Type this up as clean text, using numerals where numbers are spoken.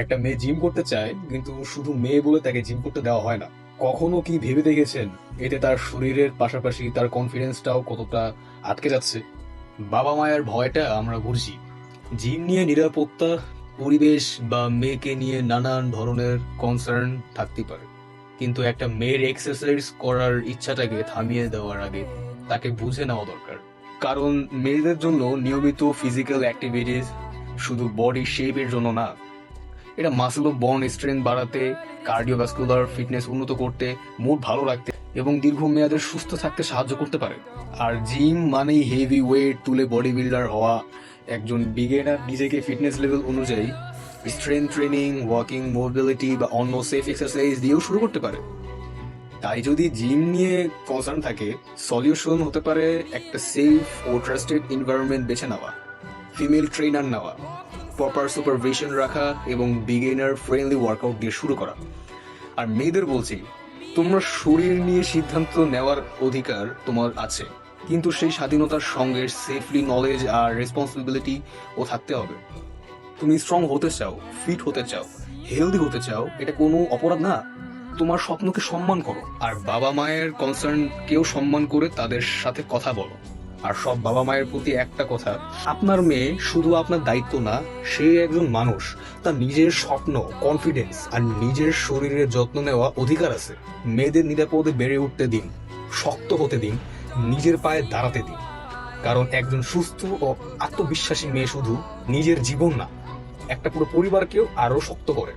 একটা মেয়ে জিম করতে চায়, কিন্তু শুধু মেয়ে বলে তাকে জিম করতে দেওয়া হয় না। কখনো কি ভেবে দেখেছেন এতে তার শরীরের পাশাপাশি তার কনফিডেন্সটাও কতটা আটকে যাচ্ছে? বাবা মায়ের ভয়টা আমরা বুঝি। জিম নিয়ে নিরাপত্তা, পরিবেশ বা মেয়েকে নিয়ে নানান ধরনের কনসার্ন থাকতে পারে, কিন্তু একটা মেয়ের এক্সারসাইজ করার ইচ্ছাটাকে থামিয়ে দেওয়ার আগে তাকে বুঝে নেওয়া দরকার। কারণ মেয়েদের জন্য নিয়মিত ফিজিক্যাল অ্যাক্টিভিটিস শুধু বডি শেপের জন্য না, এটা মাসল অফ বন স্ট্রেংথ বাড়াতে, কার্ডিওভাস্কুলার ফিটনেস উন্নত করতে, মুড ভালো রাখতে এবং দীর্ঘমেয়াদে সুস্থ থাকতে সাহায্য করতে পারে। আর জিম মানেই হেভি ওয়েট তুলে বডি বিল্ডার হওয়া। একজন বিগিনার নিজেকে ফিটনেস লেভেল অনুযায়ী স্ট্রেংথ ট্রেনিং, ওয়াকিং, মোবিলিটি বা অন্য সেফ এক্সারসাইজ দিয়েও শুরু করতে পারে। তাই যদি জিম নিয়ে কনসার্ন থাকে, সলিউশন হতে পারে একটা সেফ ও ট্রাস্টেড এনভায়রনমেন্ট বেছে নেওয়া, ফিমেল ট্রেনার নেওয়া, প্রপার সুপারভিশন রাখা এবং বিগিনার ফ্রেন্ডলি ওয়ার্কআউট দিয়ে শুরু করা। আর মেয়েদের বলছি, তোমরা শরীর নিয়ে সিদ্ধান্ত নেওয়ার অধিকার তোমার আছে, কিন্তু সেই স্বাধীনতার সঙ্গে সেফলি নলেজ আর রেসপন্সিবিলিটি ও থাকতে হবে। তুমি স্ট্রং হতে চাও, ফিট হতে চাও, হেলদি হতে চাও, এটা কোনো অপরাধ না। তোমার স্বপ্নকে সম্মান করো, আর বাবা মায়ের কনসার্ন কেউ সম্মান করে তাদের সাথে কথা বলো। আর সব বাবা মায়ের প্রতি একটা কথা, আপনার মেয়ে শুধু আপনার দায়িত্ব না, সে একজন মানুষ। তার নিজের স্বপ্ন, কনফিডেন্স আর নিজের শরীরের যত্ন নেওয়া অধিকার আছে। মেয়েদের নিরাপদে বেড়ে উঠতে দিন, শক্ত হতে দিন, নিজের পায়ে দাঁড়াতে দিন। কারণ একজন সুস্থ ও আত্মবিশ্বাসী মেয়ে শুধু নিজের জীবন না, একটা পুরো পরিবারকেও আরো শক্ত করে।